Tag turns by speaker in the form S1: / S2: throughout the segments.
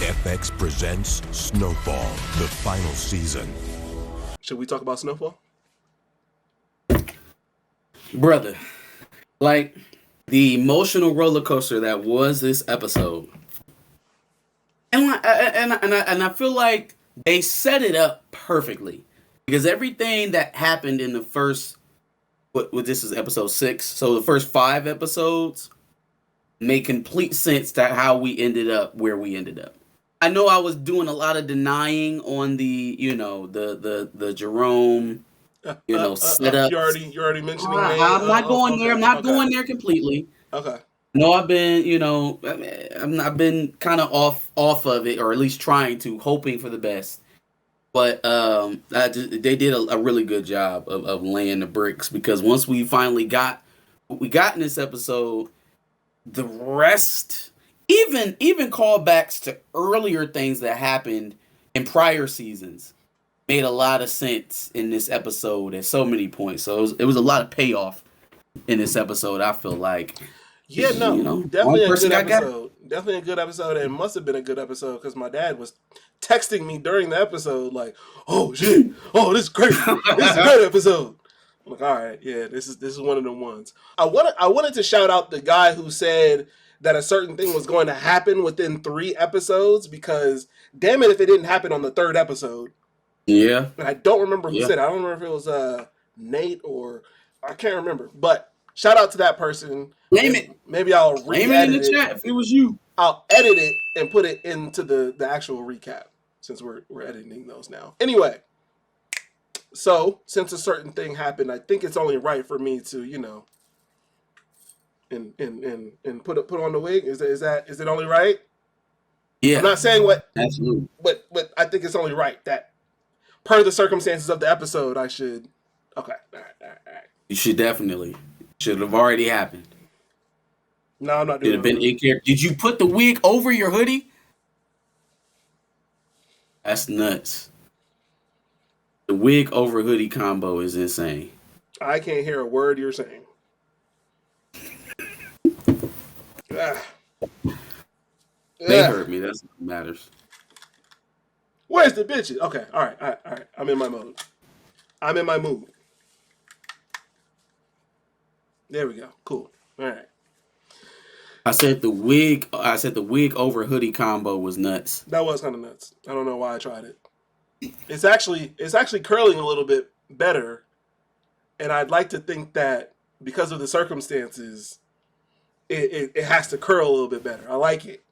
S1: FX presents Snowfall, the final season.
S2: Should we talk about Snowfall?
S3: Brother, like the emotional roller coaster that was this episode. And I feel like they set it up perfectly. Because everything that happened in the first, what this is episode 6, so the first 5 episodes made complete sense to how we ended up where we ended up. I know I was doing a lot of denying on the, the Jerome, setup.
S2: You're already mentioning.
S3: I'm not going there. I'm not going there completely.
S2: Okay.
S3: No, I've been, I've been kind of off of it, or at least trying to, hoping for the best. But they did a really good job of laying the bricks, because once we finally got what we got in this episode, the rest, even callbacks to earlier things that happened in prior seasons, made a lot of sense in this episode at so many points. So it was a lot of payoff in this episode, I feel like.
S2: Yeah, no, definitely a good episode. Definitely a good episode, and must have been a good episode because my dad was texting me during the episode like, "Oh shit! Oh, this is great! This is a great episode." I'm like, "All right, yeah, this is one of them ones." I wanted to shout out the guy who said that a certain thing was going to happen within 3 episodes, because damn it if it didn't happen on the 3rd episode.
S3: Yeah,
S2: and I don't remember who said it. I don't remember if it was Nate or I can't remember, but shout out to that person.
S3: Name it.
S2: Maybe I'll
S3: name it in the chat if it was you.
S2: I'll edit it and put it into the actual recap, since we're editing those now. Anyway, so since a certain thing happened, I think it's only right for me to, and put on the wig. Is it only right?
S3: Yeah.
S2: I'm not saying what
S3: absolutely,
S2: but I think it's only right that per the circumstances of the episode, I should. Okay, all right.
S3: You should definitely. Should have already happened.
S2: No, I'm not doing it.
S3: Did have been in character. Did you put the wig over your hoodie? That's nuts. The wig over hoodie combo is insane.
S2: I can't hear a word you're saying.
S3: They heard me. That's what matters.
S2: Where's the bitches? Okay, all right. I'm in my mode. I'm in my mood. There we go. Cool. All right.
S3: I said the wig over hoodie combo was nuts.
S2: That was kind of nuts. I don't know why I tried it. It's actually curling a little bit better, and I'd like to think that because of the circumstances, it has to curl a little bit better. I like it.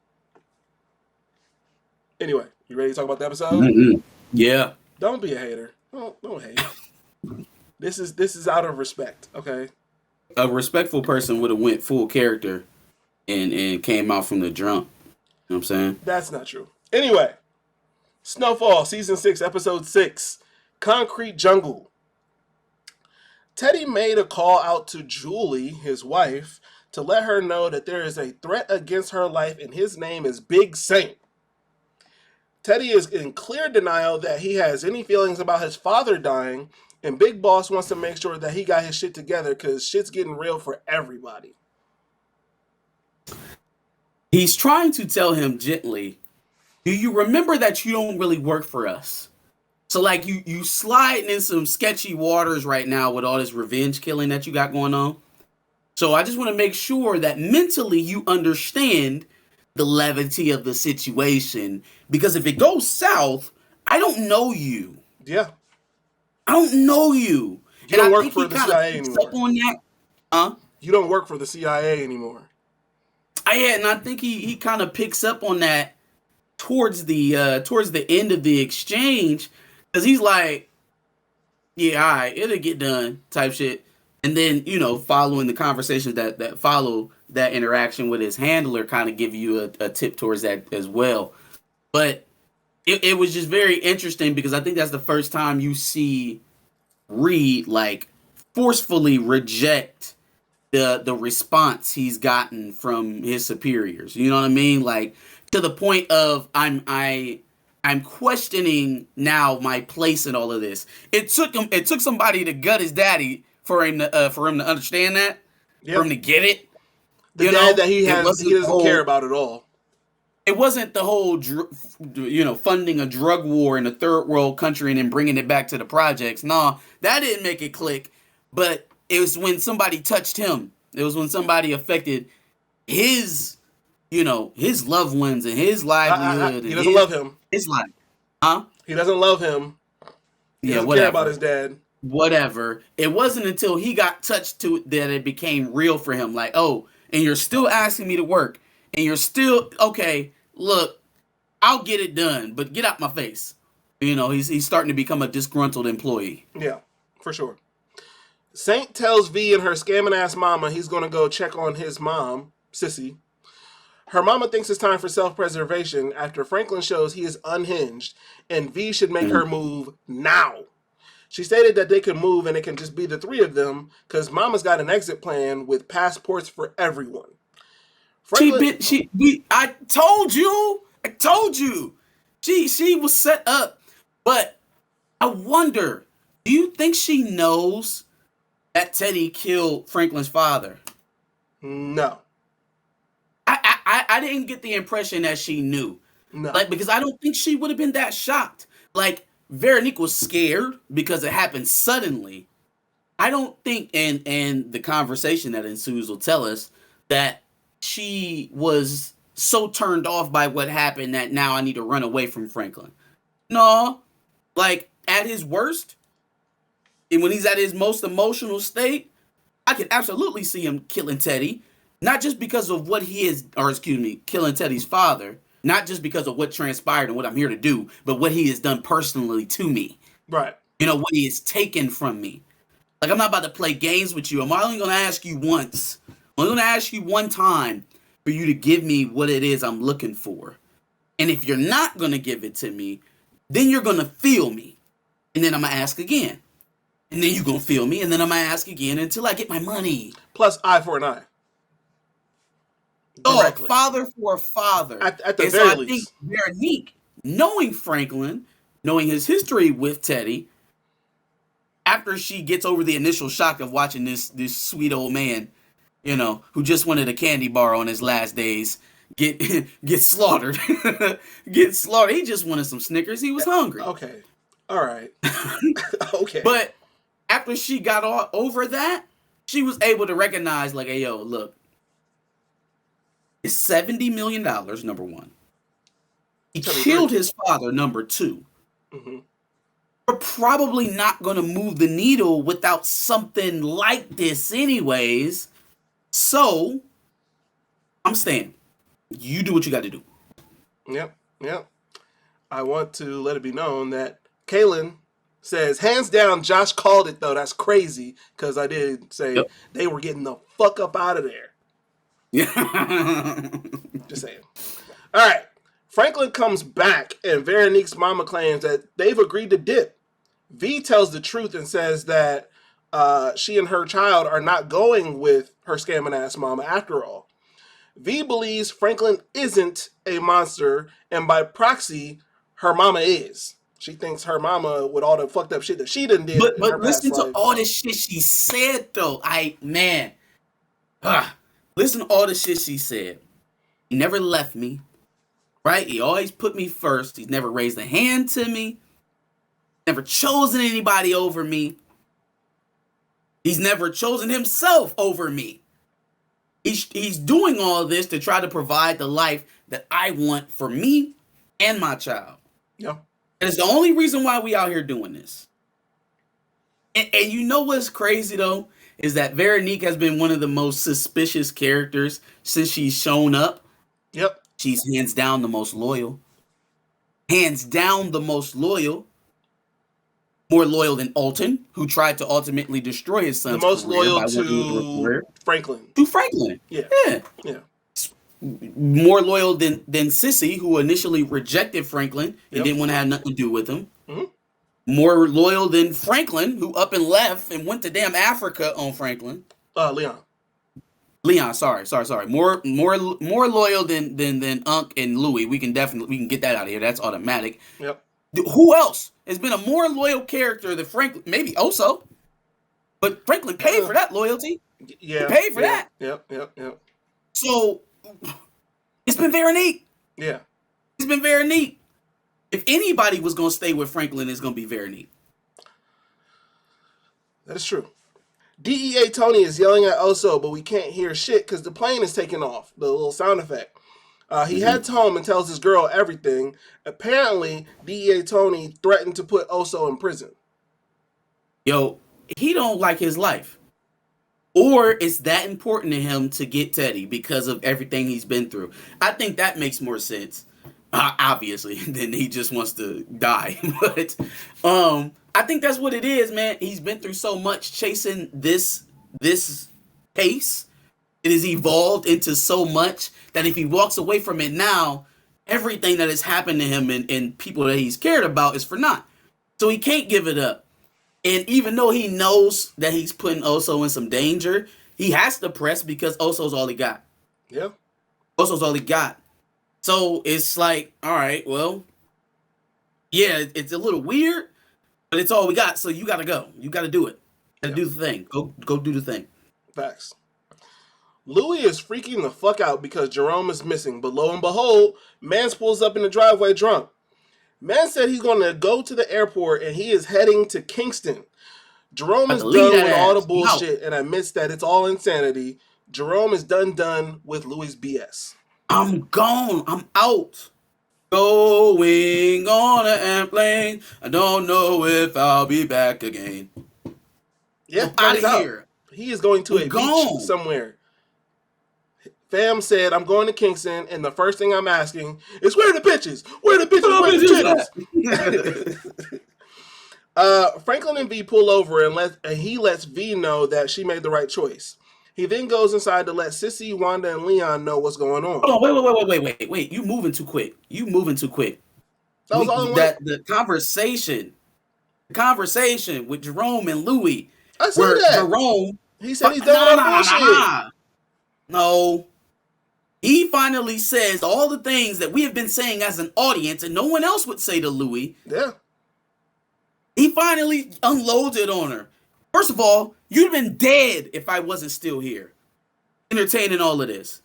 S2: Anyway, you ready to talk about the episode?
S3: Mm-hmm. Yeah.
S2: Don't be a hater. Don't hate. This is out of respect. Okay.
S3: A respectful person would have went full character and came out from the jump. You know what I'm saying?
S2: That's not true. Anyway, Snowfall, Season 6, Episode 6, Concrete Jungle. Teddy made a call out to Julie, his wife, to let her know that there is a threat against her life, and his name is Big Saint. Teddy is in clear denial that he has any feelings about his father dying, and Big Boss wants to make sure that he got his shit together because shit's getting real for everybody.
S3: He's trying to tell him gently, do you remember that you don't really work for us? So like you sliding in some sketchy waters right now with all this revenge killing that you got going on. So I just want to make sure that mentally you understand the levity of the situation, because if it goes south, I don't know you.
S2: Yeah.
S3: I don't know you.
S2: You don't work for the CIA anymore.
S3: Up on that. Huh?
S2: You don't work for the CIA anymore.
S3: Yeah, and I think he kind of picks up on that towards the end of the exchange, because he's like, yeah, all right, it'll get done type shit. And then, following the conversations that follow that interaction with his handler kind of give you a tip towards that as well. But it was just very interesting, because I think that's the first time you see Reed like forcefully reject the response he's gotten from his superiors. You know what I mean? Like, to the point of I'm questioning now my place in all of this. It took somebody to gut his daddy for him to understand that, for him to get it.
S2: The dad that he has, he doesn't care about at all.
S3: it wasn't the whole, funding a drug war in a third world country and then bringing it back to the projects. No, that didn't make it click. But it was when somebody touched him. It was when somebody affected his, his loved ones and his livelihood.
S2: He doesn't love him.
S3: His life. Huh?
S2: He doesn't love him. He doesn't care about his dad.
S3: Whatever. It wasn't until he got touched to it that it became real for him. Like, oh, and you're still asking me to work. And you're still, okay, look, I'll get it done, but get out my face. He's starting to become a disgruntled employee.
S2: Yeah, for sure. Saint tells V and her scamming ass mama he's going to go check on his mom, Sissy. Her mama thinks it's time for self-preservation after Franklin shows he is unhinged and V should make her move now. She stated that they can move and it can just be the three of them because mama's got an exit plan with passports for everyone.
S3: I told you. She was set up. But I wonder, do you think she knows that Teddy killed Franklin's father?
S2: No.
S3: I didn't get the impression that she knew.
S2: No.
S3: Because I don't think she would have been that shocked. Veronique was scared because it happened suddenly. I don't think, and the conversation that ensues will tell us, that she was so turned off by what happened that now I need to run away from Franklin. No. At his worst, and when he's at his most emotional state, I can absolutely see him killing Teddy. Not just because of what he is, killing Teddy's father. Not just because of what transpired and what I'm here to do, but what he has done personally to me.
S2: Right.
S3: What he has taken from me. I'm not about to play games with you. I'm only going to ask you once. I'm only going to ask you one time for you to give me what it is I'm looking for. And if you're not going to give it to me, then you're going to feel me. And then I'm going to ask again. And then you're going to feel me. And then I'm going to ask again until I get my money.
S2: Plus eye for an eye.
S3: Directly. Oh, father for a father.
S2: At the very least. I think
S3: Veronique, knowing Franklin, knowing his history with Teddy, after she gets over the initial shock of watching this sweet old man, who just wanted a candy bar on his last days, get slaughtered. Get slaughtered. He just wanted some Snickers. He was hungry.
S2: Okay. All right. Okay.
S3: But after she got over that, she was able to recognize, hey, yo, look. It's $70 million, number one. He killed his father, number two.
S2: Mm-hmm.
S3: We're probably not going to move the needle without something like this anyways. So, I'm staying. You do what you got to do.
S2: Yep. I want to let it be known that Kaylin says, hands down, Josh called it, though. That's crazy, because I did say they were getting the fuck up out of there.
S3: Yeah.
S2: Just saying. All right. Franklin comes back, and Veronique's mama claims that they've agreed to dip. V tells the truth and says that she and her child are not going with her scamming ass mama after all. V believes Franklin isn't a monster, and by proxy, her mama is. She thinks her mama, with all the fucked up shit that she done did.
S3: But listen to all this shit she said, though. Listen to all the shit she said. He never left me. Right? He always put me first. He's never raised a hand to me. Never chosen anybody over me. He's never chosen himself over me. He's doing all this to try to provide the life that I want for me and my child.
S2: Yeah.
S3: And it's the only reason why we out here doing this. And you know what's crazy, though? Is that Veronique has been one of the most suspicious characters since she's shown up.
S2: Yep.
S3: She's hands down the most loyal. Hands down the most loyal. More loyal than Alton, who tried to ultimately destroy his son's career. The most loyal
S2: to Franklin.
S3: To Franklin.
S2: Yeah. More
S3: loyal than Sissy, who initially rejected Franklin and didn't want to have nothing to do with him.
S2: Mm-hmm.
S3: More loyal than Franklin, who up and left and went to damn Africa on Franklin. Leon, sorry. More loyal than Unc and Louie. We can get that out of here. That's automatic.
S2: Yep.
S3: Who else has been a more loyal character than Franklin? Maybe Oso. But Franklin paid for that loyalty.
S2: Yeah.
S3: He paid for that.
S2: Yep.
S3: So it's been Veronique.
S2: Yeah.
S3: He's been very neat. If anybody was going to stay with Franklin, it's going to be very neat.
S2: That is true. DEA Tony is yelling at Oso, but we can't hear shit because the plane is taking off. The little sound effect. He heads home and tells his girl everything. Apparently, DEA Tony threatened to put Oso in prison.
S3: Yo, he don't like his life. Or it's that important to him to get Teddy because of everything he's been through. I think that makes more sense, obviously, than he just wants to die. But I think that's what it is, man. He's been through so much chasing this pace. It has evolved into so much that if he walks away from it now, everything that has happened to him and people that he's cared about is for naught. So he can't give it up. And even though he knows that he's putting Oso in some danger, he has to press because Oso's all he got.
S2: Yeah.
S3: Oso's all he got. So it's like, all right, well, yeah, it's a little weird, but it's all we got. So you got to go. You got to do it. Got to do the thing. Go do the thing.
S2: Facts. Louie is freaking the fuck out because Jerome is missing, but lo and behold, Mans pulls up in the driveway drunk. Mans said he's going to go to the airport and he is heading to Kingston. Jerome is done with all the bullshit and admits that it's all insanity. Jerome is done with Louie's BS.
S3: I'm gone. I'm out. Going on an airplane. I don't know if I'll be back again.
S2: Yeah,
S3: out of here.
S2: He is going to a beach somewhere. Fam said, I'm going to Kingston, and the first thing I'm asking is, where are the bitches? Where are the bitches? Where are the titties? Franklin and V pull over, and he lets V know that she made the right choice. He then goes inside to let Sissy, Wanda, and Leon know what's going on.
S3: Hold on, wait. You moving too quick. That was all the conversation with Jerome and Louie.
S2: I said that.
S3: Jerome,
S2: he said he's done with all bullshit.
S3: No. He finally says all the things that we have been saying as an audience and no one else would say to Louie.
S2: Yeah.
S3: He finally unloads it on her. First of all, you'd have been dead if I wasn't still here, entertaining all of this.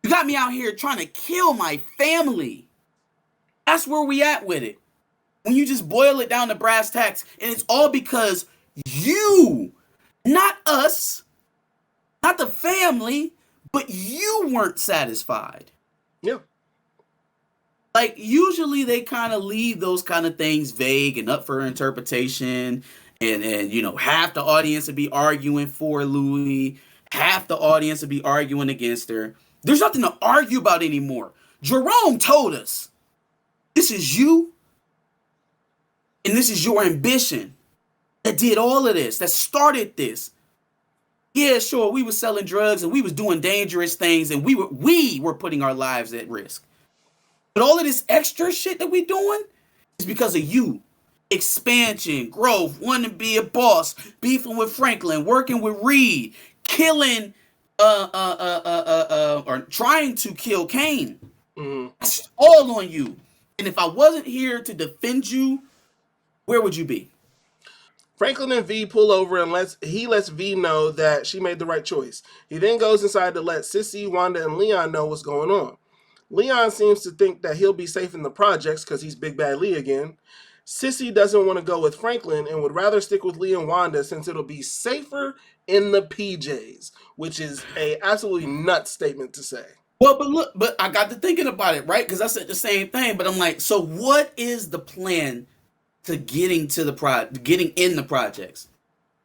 S3: You got me out here trying to kill my family. That's where we at with it. When you just boil it down to brass tacks, and it's all because you, not us, not the family, but you weren't satisfied.
S2: Yeah.
S3: Like, usually they kind of leave those kind of things vague and up for interpretation. And you know, half the audience would be arguing for Louie. Half the audience would be arguing against her. There's nothing to argue about anymore. Jerome told us, this is you. And this is your ambition that did all of this, that started this. Yeah, sure, we were selling drugs and we was doing dangerous things and we were putting our lives at risk. But all of this extra shit that we doing is because of you. Expansion, growth, wanting to be a boss, beefing with Franklin, working with Reed, killing, or trying to kill Kane.
S2: Mm-hmm.
S3: That's all on you. And if I wasn't here to defend you, where would you be?
S2: Franklin and V pull over and lets V know that she made the right choice. He then goes inside to let Sissy, Wanda, and Leon know what's going on. Leon seems to think that he'll be safe in the projects because he's Big Bad Lee again. Sissy doesn't want to go with Franklin and would rather stick with Lee and Wanda since it'll be safer in the PJs, which is a absolutely nuts statement to say.
S3: Well, but I got to thinking about it, right? Because I said the same thing, but I'm like, so what is the plan to getting in the projects?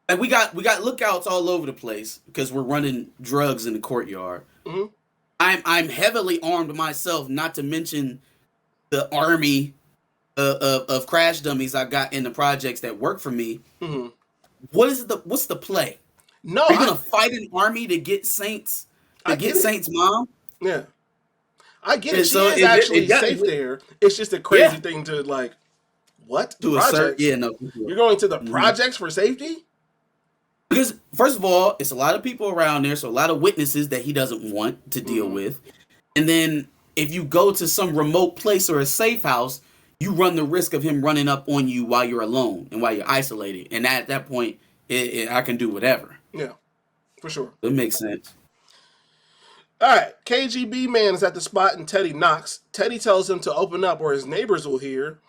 S3: And we got lookouts all over the place because we're running drugs in the courtyard.
S2: Mm-hmm.
S3: I'm heavily armed myself, not to mention the army of crash dummies I got in the projects that work for me.
S2: Mm-hmm.
S3: What's the play?
S2: No,
S3: are you gonna fight an army to get Saint's mom?
S2: Yeah, I get it. She is actually safe there. It's just a crazy thing to like. What?
S3: To assert? Yeah, no.
S2: You're going to the projects for safety?
S3: Because first of all, it's a lot of people around there, so a lot of witnesses that he doesn't want to deal with. And then if you go to some remote place or a safe house, you run the risk of him running up on you while you're alone and while you're isolated. And at that point, I can do whatever.
S2: Yeah, for sure.
S3: It makes sense.
S2: All right, KGB man is at the spot and Teddy knocks. Teddy tells him to open up or his neighbors will hear.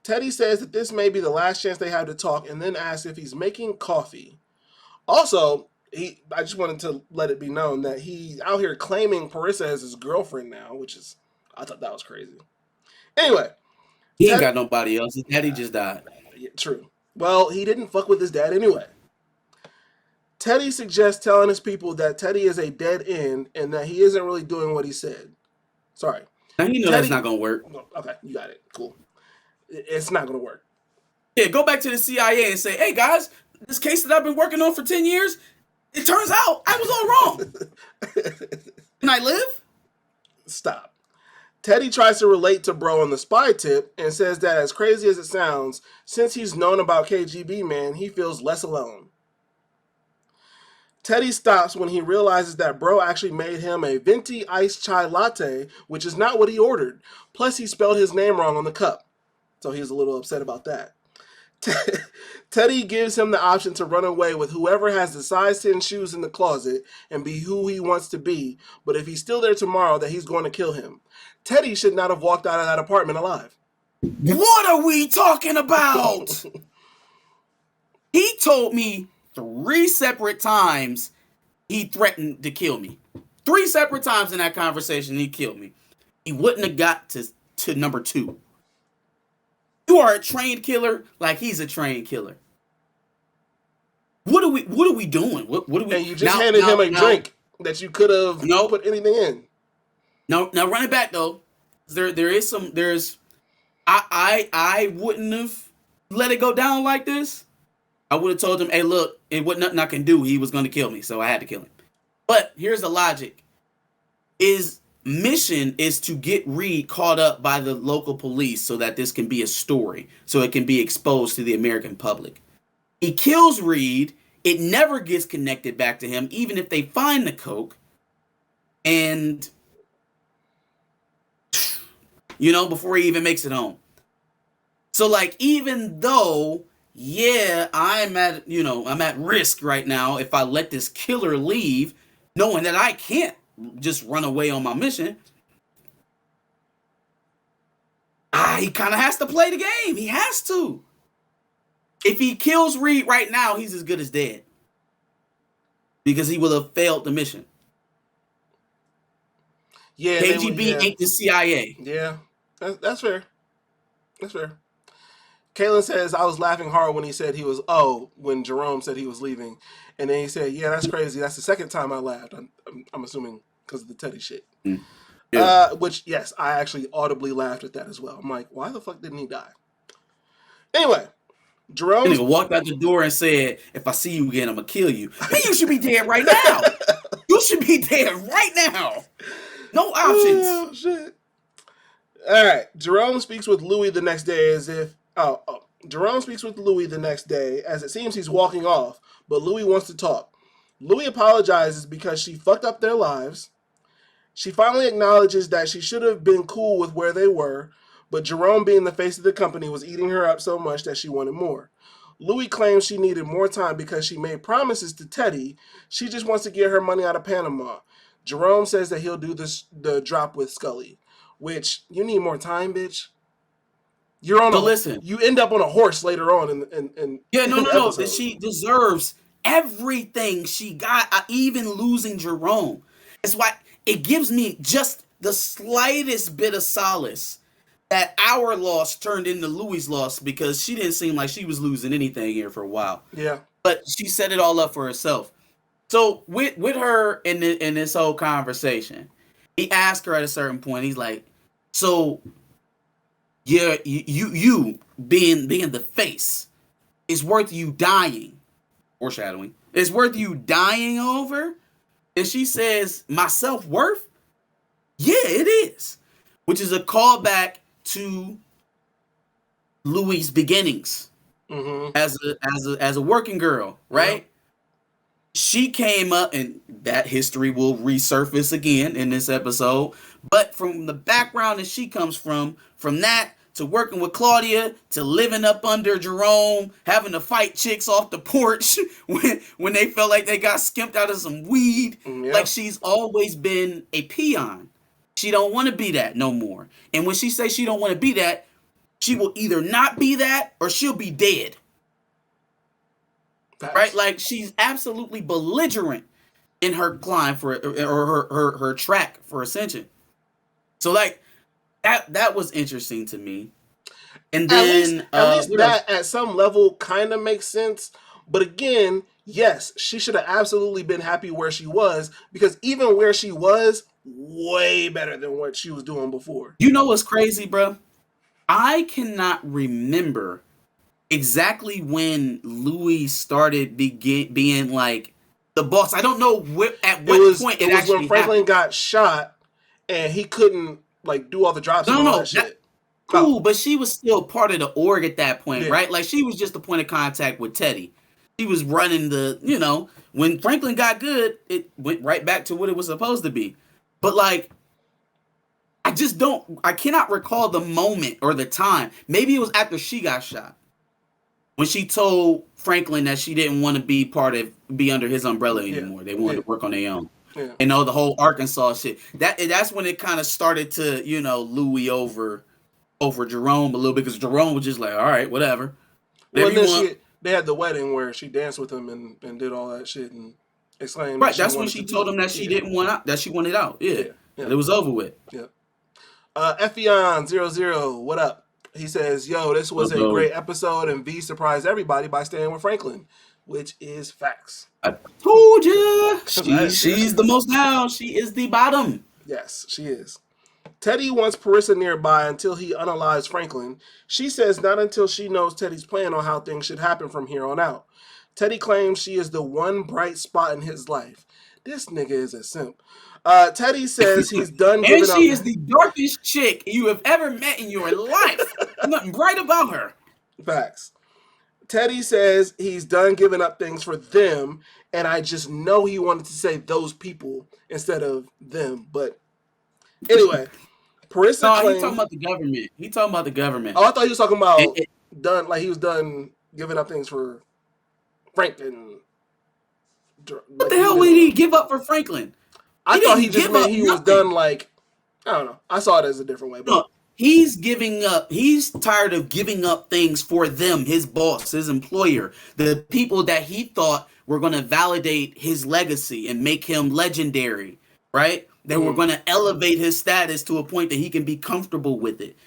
S2: Teddy says that this may be the last chance they have to talk and then asks if he's making coffee. Also, I just wanted to let it be known that he's out here claiming Parissa as his girlfriend now, I thought that was crazy. Anyway.
S3: He ain't got nobody else. His daddy just died.
S2: Yeah, true. Well, he didn't fuck with his dad anyway. Teddy suggests telling his people that Teddy is a dead end and that he isn't really doing what he said. Sorry.
S3: Now you know that's not going to work.
S2: Okay, you got it. Cool. It's not going to work.
S3: Yeah, go back to the CIA and say, hey, guys, this case that I've been working on for 10 years, it turns out I was all wrong. Can I live?
S2: Stop. Teddy tries to relate to bro on the spy tip and says that as crazy as it sounds, since he's known about KGB man, he feels less alone. Teddy stops when he realizes that bro actually made him a venti iced chai latte, which is not what he ordered. Plus, he spelled his name wrong on the cup. So he's a little upset about that. Teddy gives him the option to run away with whoever has the size 10 shoes in the closet and be who he wants to be, but if he's still there tomorrow, that he's going to kill him. Teddy should not have walked out of that apartment alive.
S3: What are we talking about? He told me 3 separate times he threatened to kill me. 3 separate times in that conversation he killed me. He wouldn't have got to number 2. You are a trained killer like he's a trained killer. What are we doing? What are we?
S2: And you just handed him a drink that you could have put anything in.
S3: Now run it back though. I wouldn't have let it go down like this. I would have told him, hey, look, it wasn't nothing I can do. He was going to kill me, so I had to kill him. But here's the logic. His mission is to get Reed caught up by the local police so that this can be a story, so it can be exposed to the American public. He kills Reed. It never gets connected back to him, even if they find the coke. And, before he even makes it home. So, even though... yeah, I'm at risk right now if I let this killer leave, knowing that I can't just run away on my mission. He kind of has to play the game. He has to. If he kills Reed right now, he's as good as dead. Because he will have failed the mission.
S2: Yeah,
S3: KGB ain't the CIA.
S2: Yeah, that's fair. That's fair. Kaylin says, I was laughing hard when he said when Jerome said he was leaving. And then he said, yeah, that's crazy. That's the second time I laughed. I'm assuming because of the Teddy shit. Mm. Yeah. Which, yes, I actually audibly laughed at that as well. I'm like, why the fuck didn't he die? Anyway, Jerome
S3: walked out the door and said, if I see you again, I'm going to kill you. Man, you should be dead right now. You should be dead right now. No options.
S2: Oh, shit. All right. Jerome speaks with Louie the next day as if Jerome speaks with Louie the next day, as it seems he's walking off, but Louie wants to talk. Louie apologizes because she fucked up their lives. She finally acknowledges that she should have been cool with where they were, but Jerome, being the face of the company, was eating her up so much that she wanted more. Louie claims she needed more time because she made promises to Teddy. She just wants to get her money out of Panama. Jerome says that he'll do the drop with Scully, which, you need more time, bitch.
S3: Listen.
S2: You end up on a horse later on in
S3: no. She deserves everything she got, even losing Jerome. That's why it gives me just the slightest bit of solace that our loss turned into Louie's loss, because she didn't seem like she was losing anything here for a while.
S2: Yeah,
S3: but she set it all up for herself. So with her in this whole conversation, he asked her at a certain point. He's like, so. Yeah, you being the face is worth you dying. Foreshadowing. It's worth you dying over. And she says, my self-worth? Yeah, it is. Which is a callback to Louie's beginnings as a working girl, right? Yeah. She came up, and that history will resurface again in this episode. But from the background that she comes from that to working with Claudia to living up under Jerome, having to fight chicks off the porch when they felt like they got skimped out of some weed.
S2: Yeah.
S3: Like, she's always been a peon. She don't want to be that no more. And when she says she don't want to be that, she will either not be that or she'll be dead.
S2: Facts.
S3: Right? Like, she's absolutely belligerent in her climb for or her track for ascension. So like that was interesting to me. And then
S2: at least that at some level kind of makes sense. But again, yes, she should have absolutely been happy where she was, because even where she was, way better than what she was doing before.
S3: You know what's crazy, bro? I cannot remember exactly when Louie started being like the boss. I don't know at what point
S2: it was when Franklin got shot and he couldn't like do all the drops and all that shit.
S3: Cool, but she was still part of the org at that point, right? Like, she was just the point of contact with Teddy. She was running when Franklin got good, it went right back to what it was supposed to be. But like, I cannot recall the moment or the time. Maybe it was after she got shot, when she told Franklin that she didn't want to be under his umbrella anymore. They wanted to work on their own. Yeah. You know, the whole Arkansas shit. That's when it kind of started to, Louie over Jerome a little bit, because Jerome was just like, all right, whatever.
S2: Well, then they had the wedding where she danced with him and did all that shit and exclaimed.
S3: Right, that's when she told him that she didn't want out, that she wanted out. Yeah. It was over with.
S2: Yeah. Effion00, what up? He says, yo, this was a great episode, and V surprised everybody by staying with Franklin, which is facts.
S3: I told you. She's the most down. She is the bottom.
S2: Yes, she is. Teddy wants Parissa nearby until he unalives Franklin. She says not until she knows Teddy's plan on how things should happen from here on out. Teddy claims she is the one bright spot in his life. This nigga is a simp. Teddy says he's done giving up.
S3: And she is the darkest chick you have ever met in your life. Nothing bright about her.
S2: Facts. Teddy says he's done giving up things for them, and I just know he wanted to say those people instead of them. But anyway, Parissa claims...
S3: he's talking about the government. He's talking about the government.
S2: Oh, I thought he was talking about he was done giving up things for Franklin.
S3: What the hell would he give up for Franklin?
S2: I thought he just meant he was done, like, I don't know. I saw it as a different way. But
S3: no, he's giving up. He's tired of giving up things for them, his boss, his employer, the people that he thought were going to validate his legacy and make him legendary, right? They were going to elevate his status to a point that he can be comfortable with it.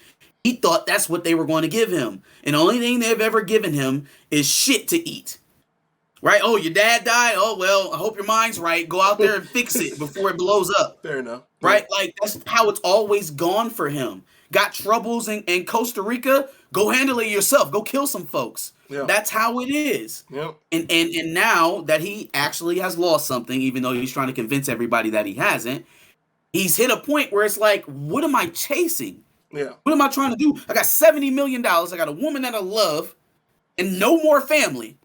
S3: He thought that's what they were going to give him. And the only thing they've ever given him is shit to eat. Right? Oh, your dad died? Oh, well, I hope your mind's right. Go out there and fix it before it blows up.
S2: Fair enough.
S3: Right? Like, that's how it's always gone for him. Got troubles in Costa Rica? Go handle it yourself. Go kill some folks. Yeah. That's how it is.
S2: Yep.
S3: And now that he actually has lost something, even though he's trying to convince everybody that he hasn't, he's hit a point where it's like, what am I chasing?
S2: Yeah.
S3: What am I trying to do? I got $70 million. I got a woman that I love and no more family.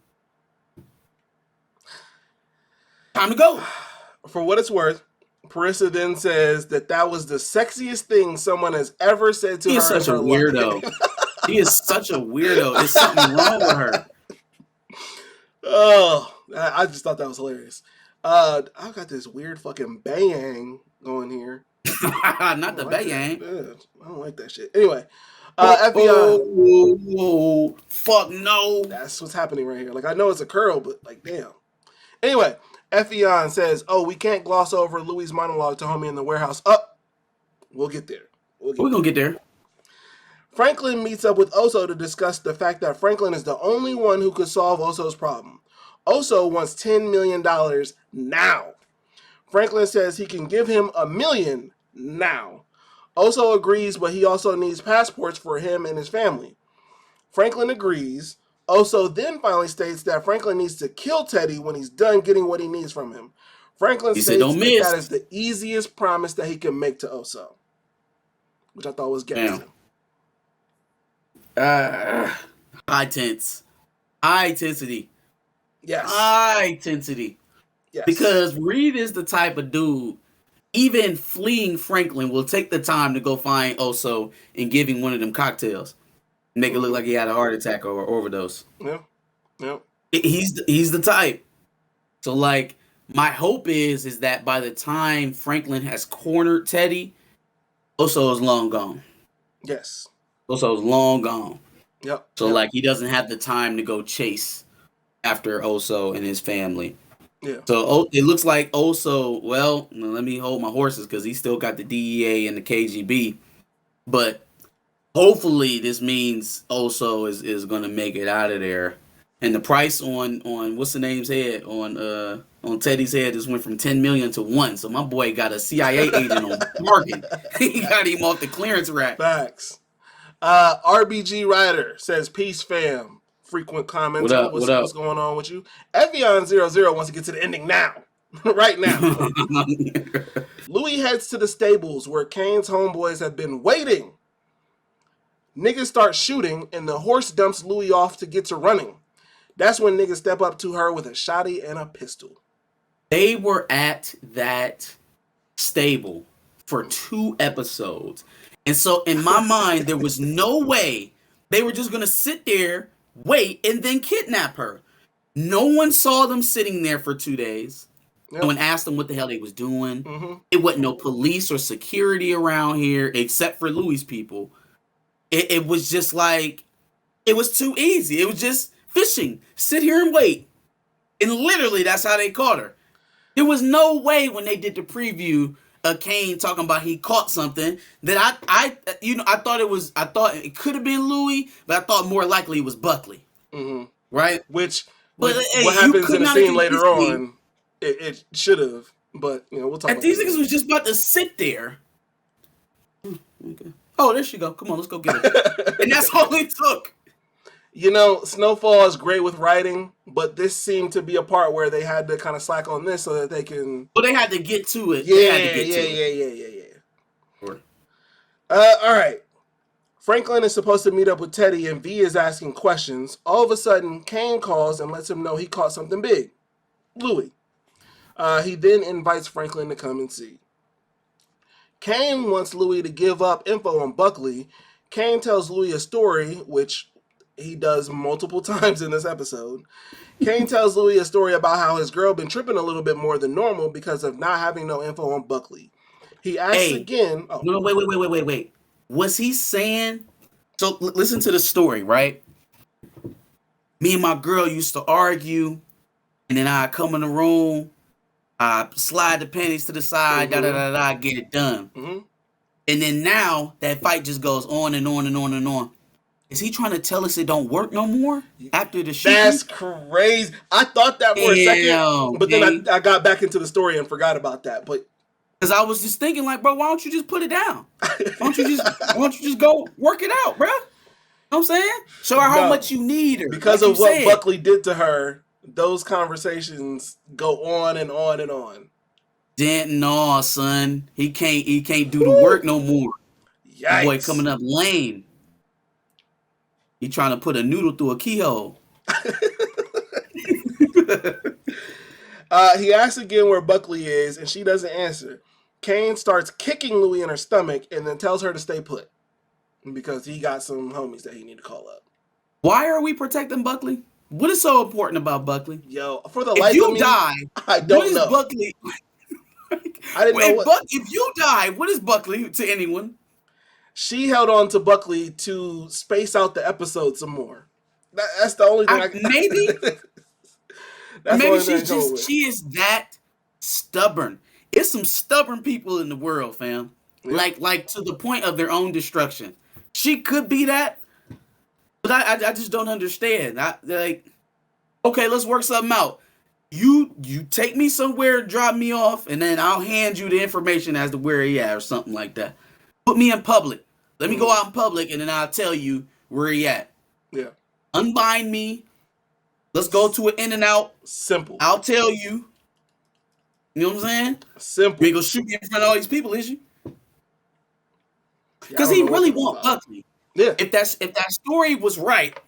S3: Time to go.
S2: For what it's worth, Parissa then says that was the sexiest thing someone has ever said to her.
S3: He is such a weirdo. He is such a weirdo. There's something wrong with her.
S2: Oh, I just thought that was hilarious. I've got this weird fucking bang going here.
S3: Not the bang.
S2: I don't like that shit. Anyway,
S3: FBI. Fuck no.
S2: That's what's happening right here. Like, I know it's a curl, but like, damn. Anyway, Effion says, oh, we can't gloss over Louie's monologue to homie in the warehouse. We'll get there.
S3: We're going to get there.
S2: Franklin meets up with Oso to discuss the fact that Franklin is the only one who could solve Oso's problem. Oso wants $10 million now. Franklin says he can give him $1 million now. Oso agrees, but he also needs passports for him and his family. Franklin agrees. Oso then finally states that Franklin needs to kill Teddy when he's done getting what he needs from him. Franklin states that is the easiest promise that he can make to Oso, which I thought was gangster.
S3: High tense. High intensity.
S2: Yes.
S3: High intensity.
S2: Yes.
S3: Because Reed is the type of dude, even fleeing Franklin will take the time to go find Oso and give him one of them cocktails. Make it look like he had a heart attack or overdose.
S2: Yeah.
S3: He's the type. So like my hope is that by the time Franklin has cornered Teddy, Oso is long gone.
S2: Yes.
S3: Oso is long gone.
S2: Yep.
S3: So like he doesn't have the time to go chase after Oso and his family.
S2: Yeah.
S3: So it looks like Oso, well, let me hold my horses because he still got the DEA and the KGB. But hopefully this means Oso is going to make it out of there. And the price on what's the name's head on Teddy's head just went from 10 million to 1. So my boy got a CIA agent on bargain. He got him off the clearance rack.
S2: Facts. RBG Rider says, "Peace, fam." Frequent commenter. What's going on with you? Evian00 wants to get to the ending now. Right now. Louie heads to the stables where Kane's homeboys have been waiting. Niggas start shooting and the horse dumps Louie off to get to running. That's when niggas step up to her with a shotty and a pistol.
S3: They were at that stable for 2 episodes. And so in my mind, there was no way they were just going to sit there, wait, and then kidnap her. No one saw them sitting there for 2 days. Yep. No one asked them what the hell they was doing. Mm-hmm. It wasn't no police or security around here except for Louie's people. It was just like, it was too easy. It was just fishing. Sit here and wait. And literally, that's how they caught her. There was no way when they did the preview of Kane talking about he caught something that I thought it could have been Louie, but I thought more likely it was Buckley.
S2: Mm-hmm.
S3: Right?
S2: What happens in the scene later on, it should have. But, we'll talk about
S3: these niggas was just about to sit there. Okay. Oh, there she go. Come on, let's go get her. And that's all it took.
S2: Snowfall is great with writing, but this seemed to be a part where they had to kind of slack on this so that they can...
S3: Well, they had to get to it.
S2: Yeah. Sure. All right. Franklin is supposed to meet up with Teddy, and V is asking questions. All of a sudden, Kane calls and lets him know he caught something big. Louie. He then invites Franklin to come and see. Kane wants Louie to give up info on Buckley. Kane tells Louie a story, which he does multiple times in this episode. Kane tells Louie a story about how his girl been tripping a little bit more than normal because of not having no info on Buckley. He asks again... Oh.
S3: No, wait. Was he saying... So, listen to the story, right? Me and my girl used to argue, and then I come in the room, I slide the panties to the side, get it done. Mm-hmm. And then now, that fight just goes on and on and on and on. Is he trying to tell us it don't work no more after the shooting?
S2: That's crazy. I thought that for a second, but then I got back into the story and forgot about that. But
S3: because I was just thinking, like, bro, why don't you just put it down? Why don't you just go work it out, bro? You know what I'm saying? Show her how much you need her.
S2: Because of what Buckley did to her, those conversations go on and on and on.
S3: Then no, son, he can't do the work no more.
S2: Yikes.
S3: Boy coming up lame. He trying to put a noodle through a keyhole.
S2: He asks again where Buckley is, and she doesn't answer. Kane starts kicking Louie in her stomach and then tells her to stay put because he got some homies that he need to call up.
S3: Why are we protecting Buckley? What is so important about Buckley?
S2: Yo, for the life of me, I don't know.
S3: Buckley?
S2: I didn't know what...
S3: If you die, what is Buckley to anyone?
S2: She held on to Buckley to space out the episode some more. That's the only thing
S3: maybe. Maybe she is that stubborn. It's some stubborn people in the world, fam. Yeah. Like to the point of their own destruction. She could be that, but I just don't understand. Okay, let's work something out. You take me somewhere, drop me off, and then I'll hand you the information as to where he at or something like that. Put me in public. Let me go out in public, and then I'll tell you where he at.
S2: Yeah.
S3: Unbind me. Let's go to an In-N-Out.
S2: Simple.
S3: I'll tell you. You know what I'm saying?
S2: Simple.
S3: You ain't gonna shoot me in front of all these people, is you? Because he really want Buckley.
S2: Yeah.
S3: If that story was right,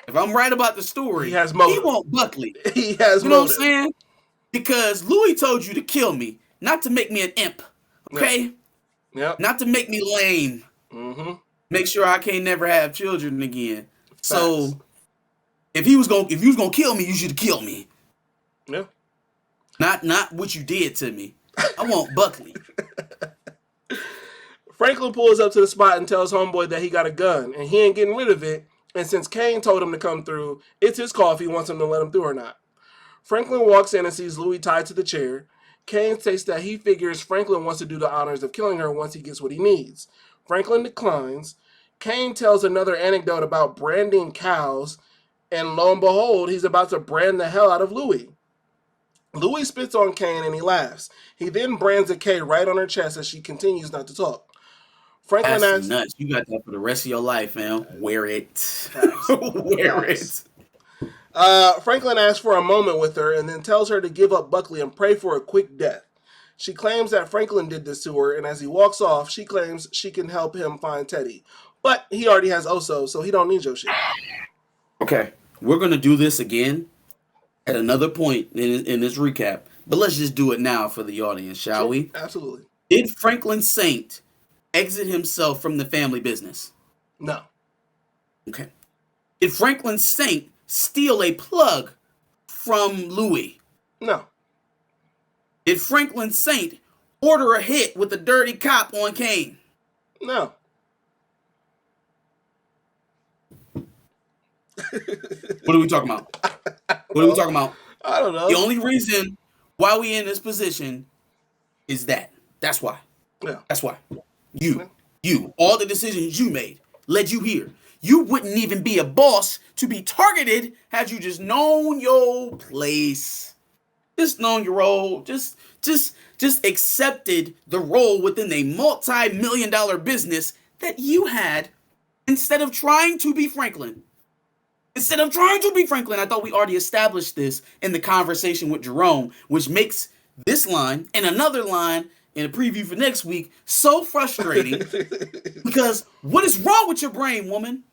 S3: if I'm right about the story,
S2: he has motive.
S3: He want Buckley.
S2: He has
S3: motive. You know what I'm saying? Because Louie told you to kill me, not to make me an imp. Okay?
S2: Yep.
S3: Not to make me lame.
S2: Mm-hmm.
S3: Make sure I can't never have children again.
S2: Facts.
S3: So if you was gonna kill me, you should have killed me.
S2: Yeah.
S3: Not what you did to me. I want Buckley.
S2: Franklin pulls up to the spot and tells homeboy that he got a gun, and he ain't getting rid of it. And since Kane told him to come through, it's his call if he wants him to let him through or not. Franklin walks in and sees Louie tied to the chair. Kane states that he figures Franklin wants to do the honors of killing her once he gets what he needs. Franklin declines. Kane tells another anecdote about branding cows, and lo and behold, he's about to brand the hell out of Louie. Louie spits on Kane and he laughs. He then brands a K right on her chest as she continues not to talk. Franklin
S3: That's
S2: asks,
S3: nuts. You got that for the rest of your life, man. Wear it. Wear it.
S2: Franklin asks for a moment with her and then tells her to give up Buckley and pray for a quick death. She claims that Franklin did this to her, and as he walks off, she claims she can help him find Teddy. But he already has Oso, so he don't need your shit.
S3: Okay. We're going to do this again at another point in this recap. But let's just do it now for the audience, shall we?
S2: Absolutely.
S3: Did Franklin Saint exit himself from the family business?
S2: No.
S3: Okay. Did Franklin Saint steal a plug from Louie?
S2: No.
S3: Did Franklin Saint order a hit with a dirty cop on Kane?
S2: No.
S3: What are we talking about? What are we talking about?
S2: I don't know.
S3: The only reason why we in this position is that. That's why.
S2: Yeah.
S3: That's why. You, all the decisions you made led you here. You wouldn't even be a boss to be targeted had you just known your place. Just known your role. Just accepted the role within a multi-million-dollar business that you had instead of trying to be Franklin. I thought we already established this in the conversation with Jerome, which makes this line and another line in a preview for next week so frustrating. Because what is wrong with your brain, woman?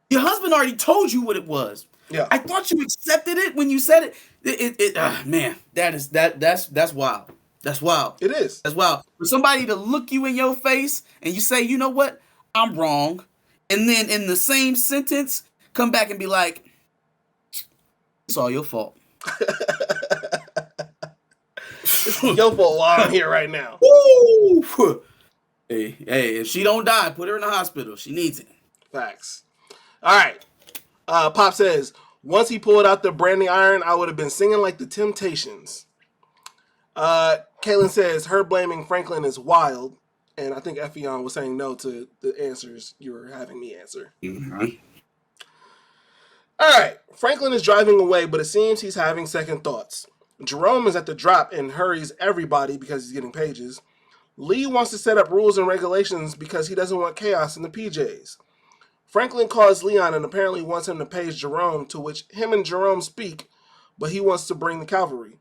S3: Your husband already told you what it was.
S2: Yeah.
S3: I thought you accepted it when you said it. Man, that's wild. That's wild.
S2: It is.
S3: That's wild. For somebody to look you in your face and you say, you know what? I'm wrong. And then in the same sentence, come back and be like, it's all your fault.
S2: It's your fault while I'm here right now.
S3: Woo! Hey, if she don't die, put her in the hospital. She needs it.
S2: Facts. All right. Pop says, once he pulled out the branding iron, I would have been singing like the Temptations. Kaylin says, her blaming Franklin is wild. And I think Effion was saying no to the answers you were having me answer.
S3: Mm-hmm.
S2: All right. Franklin is driving away, but it seems he's having second thoughts. Jerome is at the drop and hurries everybody because he's getting pages. Lee wants to set up rules and regulations because he doesn't want chaos in the PJs. Franklin calls Leon and apparently wants him to page Jerome, to which him and Jerome speak, but he wants to bring the cavalry.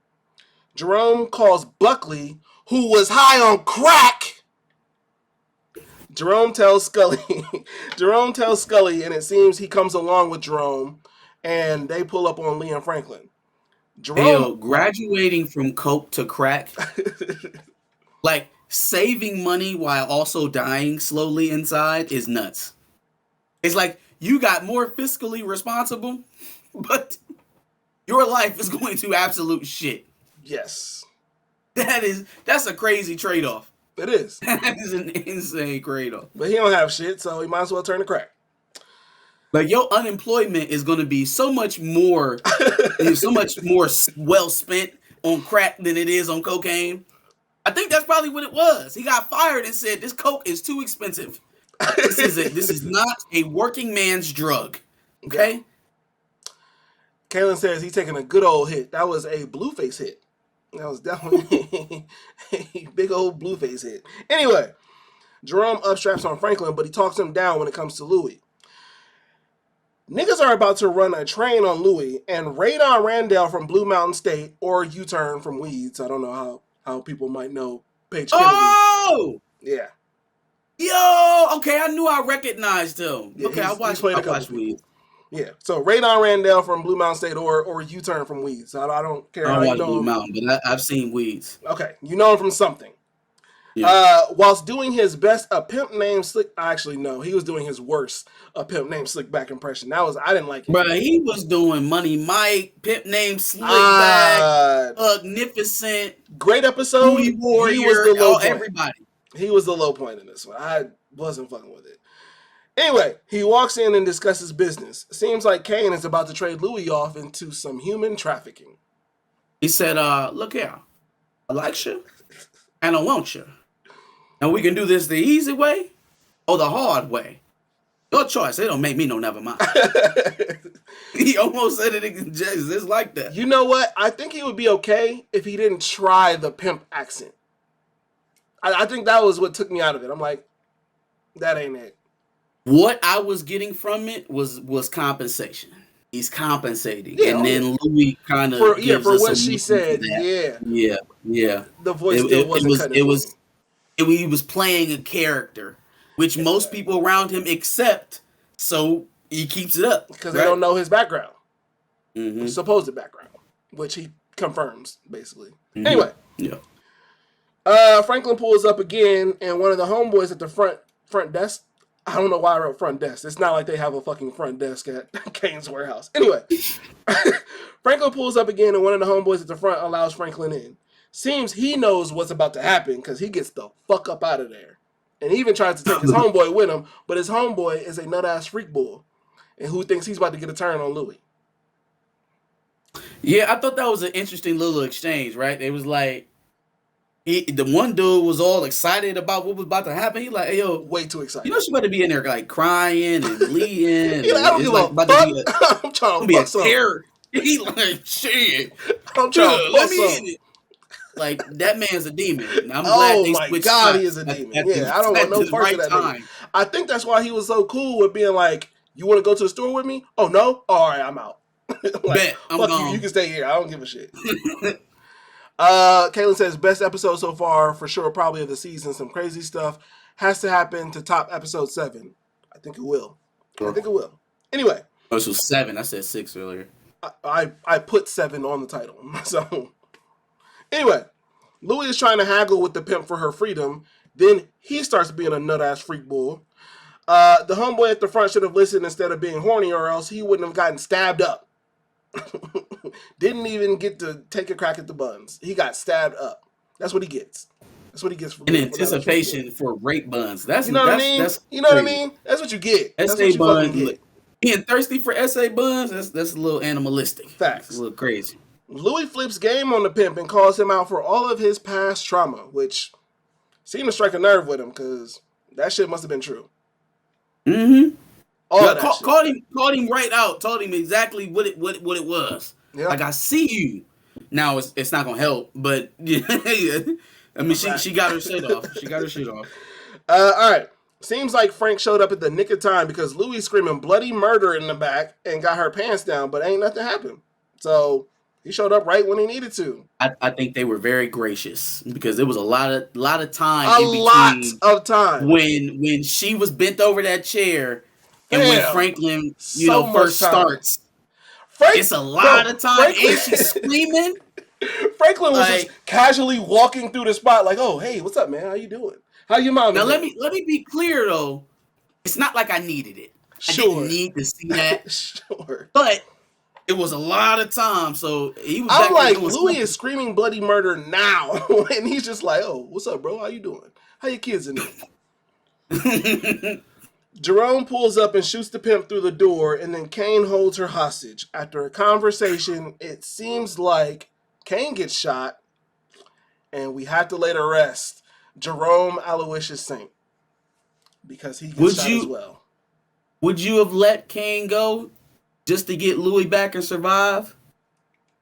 S2: Jerome calls Buckley, who was high on crack. Jerome tells Scully, and it seems he comes along with Jerome, and they pull up on Lee and Franklin.
S3: Jerome graduating from coke to crack, like saving money while also dying slowly inside, is nuts. It's like you got more fiscally responsible, but your life is going to absolute shit.
S2: Yes.
S3: That's a crazy trade-off.
S2: It is.
S3: That is an insane trade-off.
S2: But he don't have shit, so he might as well turn to crack.
S3: Like, your unemployment is going to be so much more well spent on crack than it is on cocaine. I think that's probably what it was. He got fired and said, this coke is too expensive. This is not a working man's drug. Okay?
S2: Yeah. Kaylin says he's taking a good old hit. That was a Blueface hit. That was definitely a big old Blueface hit. Anyway, Jerome upstraps on Franklin, but he talks him down when it comes to Louie. Niggas are about to run a train on Louie, and Radon Randall from Blue Mountain State, or U-Turn from Weeds. I don't know how people might know Paige Kennedy.
S3: Oh!
S2: Yeah.
S3: Yo! Okay, I knew I recognized him.
S2: Yeah,
S3: okay, I watched Weeds.
S2: Yeah, so Radon Randall from Blue Mountain State or U-Turn from Weeds. I don't care
S3: I
S2: how
S3: don't
S2: you
S3: watch
S2: know
S3: Blue
S2: him.
S3: Mountain, but I've seen Weeds.
S2: Okay, you know him from something. Whilst doing his best, a pimp named Slick. Actually, no, he was doing his worst. A pimp named Slickback impression. I didn't like it.
S3: Bro, he was doing Money Mike, pimp named Slickback, Magnificent,
S2: great episode.
S3: Louie Warrior,
S2: he was the low point.
S3: Everybody.
S2: He was the low point in this one. I wasn't fucking with it. Anyway, he walks in and discusses business. Seems like Kane is about to trade Louie off into some human trafficking.
S3: He said, look here, I like you, and I want you. And we can do this the easy way or the hard way. Your choice. It don't make me no never mind. He almost said it just like that.
S2: You know what? I think he would be okay if he didn't try the pimp accent. I think that was what took me out of it. I'm like, that ain't it.
S3: What I was getting from it was compensation. He's compensating, and then Louie kind of
S2: for what she said.
S3: Yeah.
S2: The voice still wasn't cutting.
S3: He was playing a character, which most people around him accept. So he keeps it up
S2: because they don't know his background, his supposed background, which he confirms basically. Anyway, Franklin pulls up again, and one of the homeboys at the front desk. I don't know why I wrote front desk. It's not like they have a fucking front desk at Kane's warehouse. Anyway, Franklin pulls up again, and one of the homeboys at the front allows Franklin in. Seems he knows what's about to happen because he gets the fuck up out of there. And he even tries to take his homeboy with him, but his homeboy is a nut-ass freak bull and who thinks he's about to get a turn on Louie.
S3: Yeah, I thought that was an interesting little exchange, right? It was like, the one dude was all excited about what was about to happen. He like, hey, yo,
S2: way too excited.
S3: You know she about to be in there like crying and bleeding.
S2: He like, I don't give a fuck. I'm trying to fuck something.
S3: He like, shit.
S2: I'm trying to fuck something.
S3: Like, that man's a demon. I'm
S2: glad they switched God, he is a demon. I don't want no part of that time. I think that's why he was so cool with being like, you want to go to the store with me? Oh, no? All right, I'm out. Like,
S3: bet. I'm gone.
S2: You can stay here. I don't give a shit. Caitlin says, best episode so far, for sure, probably of the season. Some crazy stuff has to happen to top episode 7. I think it will. I think it will. Anyway.
S3: Oh, this was 7. I said 6 earlier.
S2: I put 7 on the title. So, anyway. Louie is trying to haggle with the pimp for her freedom. Then he starts being a nut-ass freak bull. The homeboy at the front should have listened instead of being horny, or else he wouldn't have gotten stabbed up. Didn't even get to take a crack at the buns. He got stabbed up. That's what he gets. That's what he gets.
S3: In anticipation for rape buns. That's
S2: you know what I mean. You know what I mean. That's what you get. That's what you fucking get.
S3: Being thirsty for SA buns. That's a little animalistic.
S2: Facts.
S3: It's a little crazy.
S2: Louie flips game on the pimp and calls him out for all of his past trauma, which seemed to strike a nerve with him because that shit must have been true.
S3: Mm-hmm. Called him right out. Told him exactly what it was. Yeah. Like, I see you. Now it's not gonna help, but I mean, she got her shit off. She got her shit off.
S2: All right. Seems like Frank showed up at the nick of time because Louie screaming bloody murder in the back and got her pants down, but ain't nothing happened. So he showed up right when he needed to.
S3: I think they were very gracious because there was a lot of time.
S2: A lot of time
S3: when she was bent over that chair, and when Franklin, first starts. It's a lot of time, and she's screaming.
S2: Franklin was just casually walking through the spot, like, "Oh, hey, what's up, man? How you doing? How your mom?"
S3: Now let me be clear though. It's not like I needed it.
S2: Sure.
S3: I didn't need to see that.
S2: Sure,
S3: but it was a lot of time, so he was.
S2: I'm like, Louie is screaming bloody murder now, and he's just like, "Oh, what's up, bro? How you doing? How your kids in there?" Jerome pulls up and shoots the pimp through the door, and then Kane holds her hostage. After a conversation, it seems like Kane gets shot, and we have to lay to rest Jerome Aloysius Saint because he gets shot as well.
S3: Would you have let Kane go just to get Louie back and survive?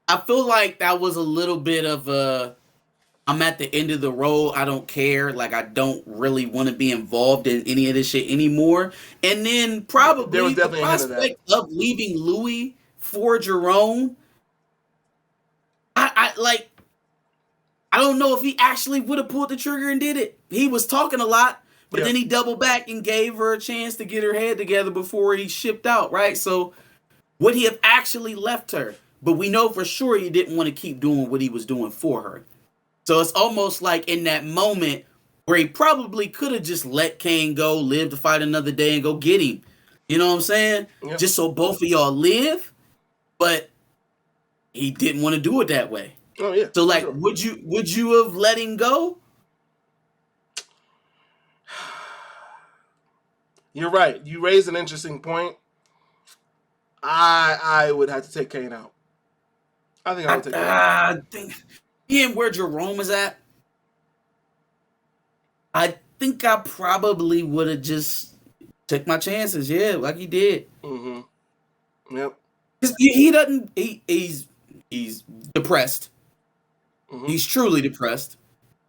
S3: I feel like that was a little bit of a, I'm at the end of the road. I don't care. Like, I don't really want to be involved in any of this shit anymore. And then probably the prospect of leaving Louie for Jerome. I don't know if he actually would have pulled the trigger and did it. He was talking a lot, but then he doubled back and gave her a chance to get her head together before he shipped out, right? So would he have actually left her? But we know for sure he didn't want to keep doing what he was doing for her. So it's almost like in that moment where he probably could have just let Kane go, live to fight another day, and go get him. You know what I'm saying?
S2: Yeah.
S3: Just so both of y'all live, but he didn't want to do it that way.
S2: Oh yeah.
S3: So like,
S2: sure.
S3: would you have let him go?
S2: You're right. You raised an interesting point. I would have to take Kane out. I think I would take Kane out.
S3: I think being where Jerome is at, I think I probably would have just took my chances. Yeah, like he did.
S2: Mm-hmm. Yep.
S3: He doesn't. He's depressed.
S2: Mm-hmm.
S3: He's truly depressed.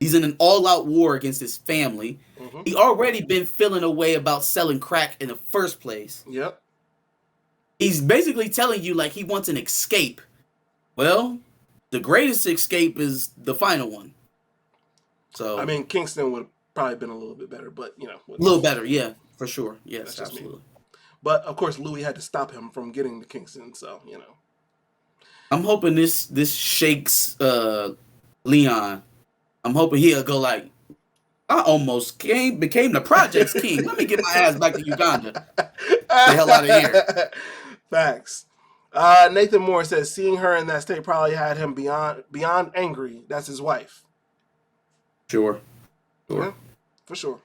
S3: He's in an all-out war against his family.
S2: Mm-hmm.
S3: He already been feeling a way about selling crack in the first place.
S2: Yep.
S3: He's basically telling you like he wants an escape. Well, the greatest escape is the final one. So
S2: I mean, Kingston would have probably been a little bit better, but you know,
S3: a little better, yeah, for sure. Yes, absolutely.
S2: Me. But of course, Louie had to stop him from getting to Kingston, so you know.
S3: I'm hoping this shakes Leon. I'm hoping he'll go like, I almost became the Projects King. Let me get my ass back to Uganda. Get the hell out of here.
S2: Facts. Nathan Moore says seeing her in that state probably had him beyond angry. That's his wife.
S3: Sure.
S2: Yeah, for sure.